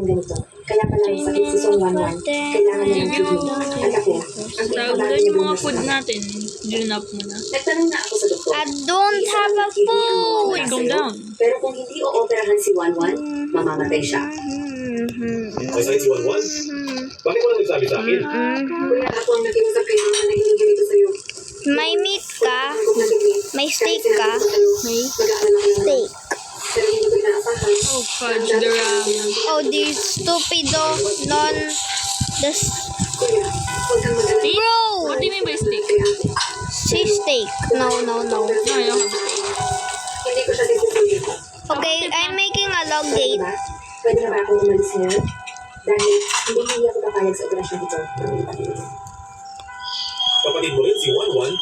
ng ganito. Kaya pala yung sakit si Song Wanwan, kailangan niya ng kidney. At ako, ang Tawag daw yung mga food natin. Dinap mo na. Nagtanong na ako sa doktor. I don't have a food. Calm down. Pero kung hindi ooperahan si Wanwan, mamamatay siya. May sakit si Wanwan? Bakit mo lang nagsabi sa akin? Kuya, ako ang nakiusap kayo na nakinig ganito sa'yo. May meat ka? May steak ka? May Steak. Pero hindi ko inaasahan. oh, fudge the ramen. Oh, this stupido non... This... Kuya, huwag kang mag-alala. Bro! What do you mean by steak? Si steak. No. No, I don't have steak. Hindi ko siya sisipin. Okay, I'm making a log date. Diba? Pwede na ba akong umalis ngayon? Dahil hindi ako papayag sa operasyon ito. Kapatid mo rin si Wanwan?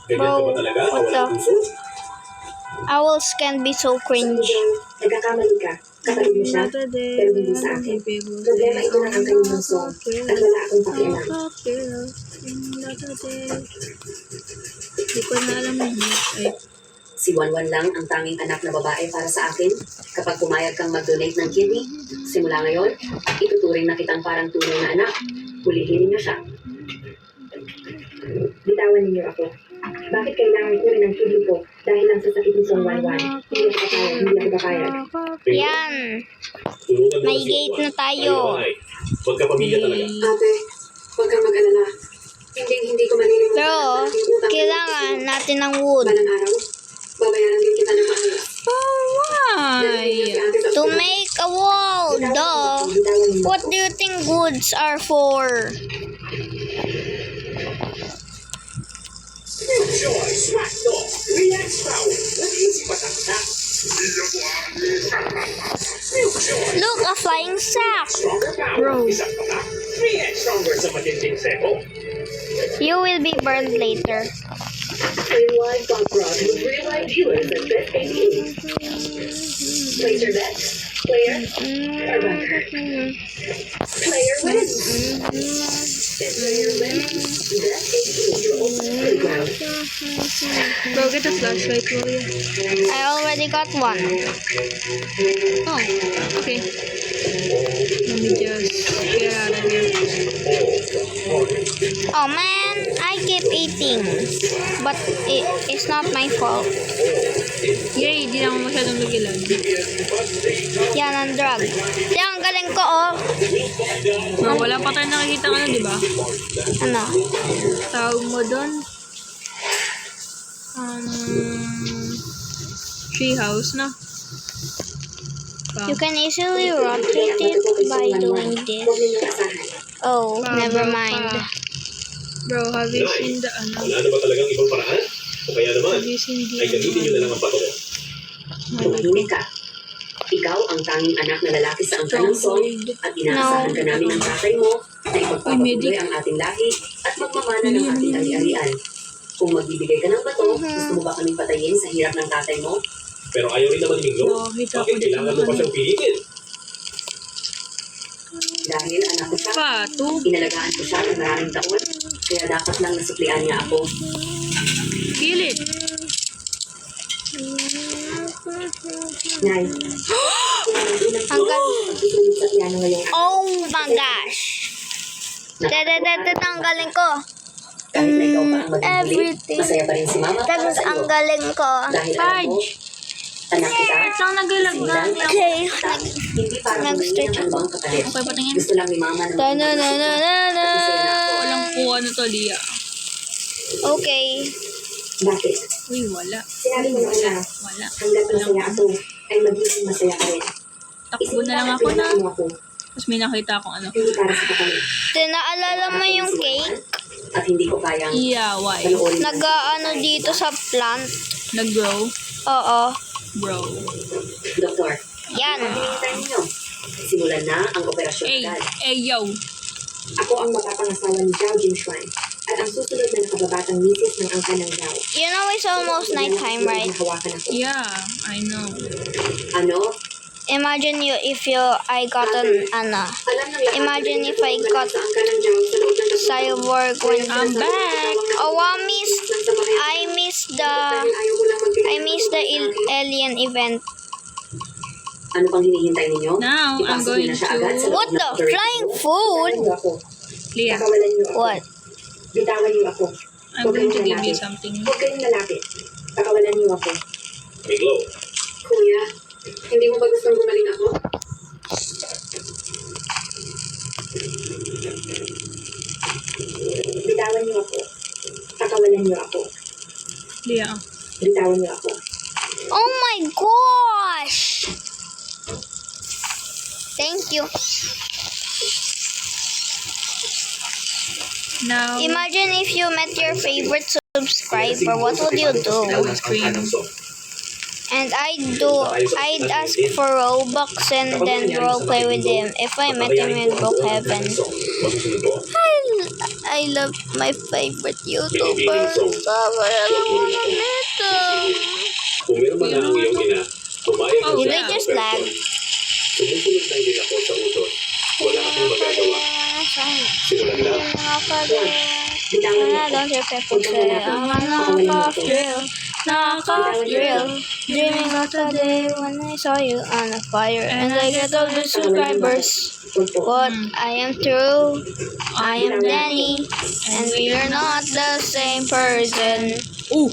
Ganyan ka ba talaga? What Kawalang the- puso? Owls can be so cringe. Nagkakamali ka. Kapatid mo siya, pero hindi sa akin. Problema ito ng ang kanyang song at wala akong pakialam. Hindi ko na alam yun. Ay, Si Wanwan lang ang tanging anak na babae para sa akin. Kapag pumayag kang mag-donate ng kidney, simula ngayon, ituturing na kitang parang tunay na anak. Hulihin niyo siya. Bitawan ninyo ako. Bakit kailangan ko rin ang kidney ko dahil lang sa sakit ni Song Wanwan? Hindi ako papayag. Yan. Tulungan mo May na si gate Wanwan. na tayo. Ay, magkapamilya talaga. Ate, huwag kang mag-alala. Hindi ko malilimutan. Pero, kailangan natin ng wood. Balang araw, babayaran din kita ng maayos. why? To make a wall, duh. What do you think woods are for? Joy, smack dog, relax power. Nag-easy matanda. Look, a flying sack. Stronger power. Bro. Isang pata. 3x stronger sa matinding seko. You will be burned later. Play live Buckrock with real life dealers at Bet 88. Place your bet. Player or bunker. Player wins. If player wins, Bet 88 your ultimate playground. Go get a flashlight, will you? I already got one. Oh, okay. Let me just get out of here. Oh man, I keep eating. But it's not my fault. Yay, di na ako masyadong lugilan. Yan ang drug. Yan, ang galing ko, oh. Bro, wala pa tayo nakikita ano, di ba? Ano? Tawag mo doon. Treehouse na. You can easily rotate it by doing this. Huwag ninyong asahan. Oh, never mind. Bro, have you seen the ano? Wala na ba talagang ibang paraan? O kaya naman, Have you seen the ay gamitin nyo na lang ang bato. Tumahimik ka. Ikaw ang tanging anak na lalaki sa angkan ng song at inaasahan ka namin ng tatay mo na ipagpapatuloy ang ating lahi at magmamana ng ating ari-arian. Kung magbibigay ka ng bato, gusto mo ba kaming patayin sa hirap ng tatay mo? Pero ayaw rin naman ni Minglo. Nakakita ko Bakit dito kailangan mo pa siyang pilitin? Dahil anak ko siya, Pato. inalagaan ko siya ng maraming taon, kaya dapat lang nasuklian niya ako. Kill it. Nay, Hanggang... pagtutulog sa piano ngayong Oh my gosh. Ang galing ko. kahit na ikaw pa ang maging huli, Everything. masaya pa rin si mama para Tapos sa ang iyo. galing ko. Dahil alam mo, anak kita, Ba't lang nagalag na? Okay. hindi para humingi Nag-stretch ng anumang kapalit. Okay, patingin. Gusto lang ni mama na Ta-na-na-na-na-na. Walang kuha na to, Lia. Okay. Bakit? Uy, wala. Sinabi mo noon na Wala. hanggat masaya ako, ay magiging masaya ka rin. Takbo na lang ako na. Isipin mo ako, Tapos may nakita akong ano. hindi para sa kapalit. Tinaalala mo yung cake? At hindi ko kayang Yeah, why? panoorin. Nag-ano dito sa plant? Nag-grow? Oo. Bro. Doktor, Yan. hinihintay ninyo. Simulan na ang operasyon Hey, agad. yo. Ako ang mapapangasawa ni Zhao Jinshuan at ang susunod na nakababatang misis ng angka ng Zhao. You know it's almost nighttime, right? Nahawakan ako. Yeah, I know. Ano? Imagine you if I got an Alam ng ano. lahat Imagine na if I pinagmumula got sa angka ng Zhao sa loob ng cyborg when I'm back. oh I miss the alien event. Ano pang hinihintay ninyo? Now, I'm Ipasok niyo going na siya agad sa to... What loob ng the? operating Flying room. food? Bitawan niyo ako. Leah, Pakawalan niyo ako. What? Bitawan niyo ako. I'm going to give you something. Huwag kayong lalapit. Pakawalan niyo ako. Miglo. Kuya, hindi mo ba gustong gumaling ako? Bitawan niyo ako. Pakawalan niyo ako. Leah, Bitawan niyo ako. Oh my gosh! Thank you. now... Imagine if you met your favorite subscriber, what would you do? And I'd ask for Robux and then roleplay with him if I met him in Brookhaven. I love my favorite YouTuber. Kung meron man ang iyong ina, pumayag Oh, na Did siya I sa just operasyon. lag? Sumusunod lang din ako sa utos. Wala akong magagawa. Simulan lang. Bitawan niyo I ako. don't hear people say I'm a knockoff drill. Dreaming of the day when I saw you on a fire and I get all the subscribers. Huwag po. But I am true, I am Danny, and we are not the same person. Oh,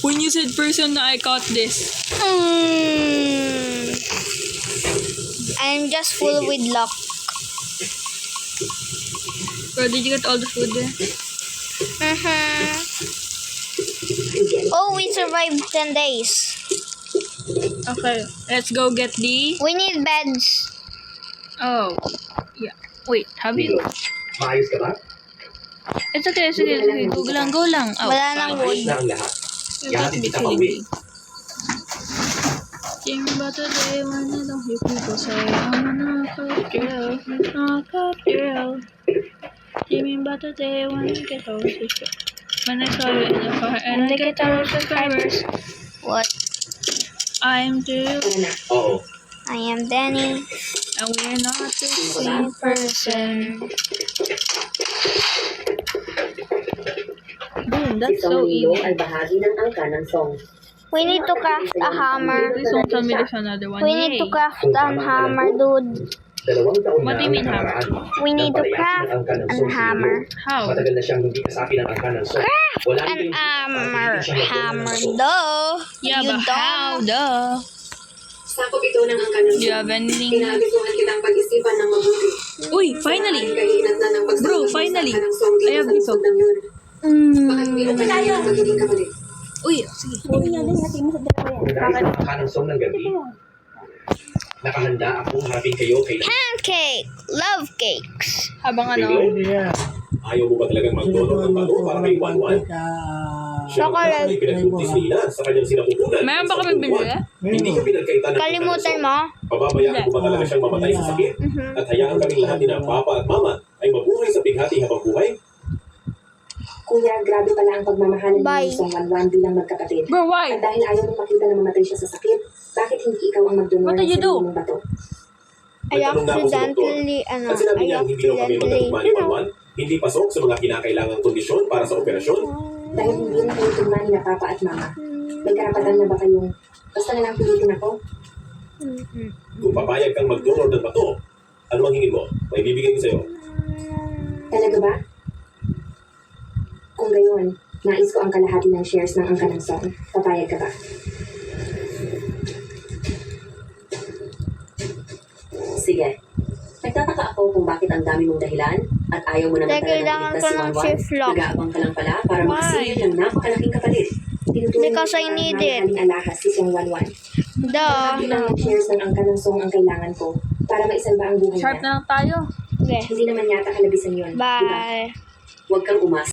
when you said person, I caught this. I'm just full with luck. Bro, did you get all the food there? Oh, we survived 10 days. Okay, let's go get the... We need beds. Oh, yeah. Wait, have you... Miglo. Maayos ka ba? It's okay. Go lang. Oh, Wala nang wood. Ayos na ang lahat. You Yan, got me hindi ka kidding pauwi. me. Think about the day when I don't hear people say I'm a knockoff girl. Dreaming about the day when I get all when I saw you in the car and I get all subscribers. What? I'm Drew Tara na. Oo. I am Danny. and we're not the Same person. Boom, that's Itong so Leo easy. ay bahagi ng angka ng song. We need to craft a hammer. Please don't tell me there's another one. We need to Yay. craft a hammer, dude. 2 taon What do na you mean, ang nakaraan. We need to Nang palayasin craft ang angka ng a song si hammer. Leo. How? Matagal na siyang hindi kasapi ng angka ng song. Wala An rin hammer. siyang Hammer, nagkaroon ng duh. Yeah, You but how? don't. Duh. Sakop ito ng angka ng Do you have anything? Pinaabisuhan kitang pag-isipan ng mabuti. Uy, finally! Kahinat na ng Bro, pagsasagot finally! sa angka ng song dito I have sa dito. lungsod ng yun. Bakit hindi mo kaya ang magiging kapalit? Uy, sige. Kung dahil sa angka ng song ng gabi, nakahanda akong harapin kayo kay Pancake. Love cakes. Habang ano? Miglo. Ayaw mo ba talagang magdonor ng bago para kay Wanwan? Siya ang Chocolate. may pinagbuntis ni Ina sa kanyang sinapupunan. Meron ba kami binili? Hindi ka pinagkaitan ng Kalimutan mo. Pababayaan ko ba talaga siyang mamatay sa sakit? At hayaan kaming lahat ni na Papa at Mama ay mabuhay sa pighati habang buhay? Kuya, grabe pala ang pagmamahalan Bye. ng Song Wanwan bilang magkapatid. Bro, why? At dahil ayaw mong makita na mamatay siya sa sakit, bakit hindi ikaw ang magdonor What ng did you do? sarili mong bato? I Nagtanong na ako sa doktor. accidentally, At sinabi niya hindi daw kami magkatugma ni Wanwan, hindi pasok sa mga kinakailangang kondisyon para sa operasyon. Dahil hindi na kayo tugma ni na Papa at Mama. May karapatan na ba kayong, basta na lang pilitin ako? Kung papayag kang mag-donor ng bato, ano ang hingin mo? May bibigay ko sa'yo. Talaga ba? Kung gayon, nais ko ang kalahati ng shares ng angka ng song. Papayag ka ba? Sige. Nagtataka ako kung bakit ang dami mong dahilan at ayaw mo naman Teka, talagang kailangan iligtas ko si ng Wanwan. shift lock. Nag-aabang ka lang pala para Why? makasingil ng napakalaking kapalit. Tinutuloy Because mo I ang need it. mamahaling alahas si Song Wanwan. Duh. Bilang ng shares ng angka ng song ang kailangan ko para maisalba ang buhay Sharp niya. na lang tayo. Okay. Hindi naman yata kalabisan yun. Diba? Bye. Huwag kang umasa.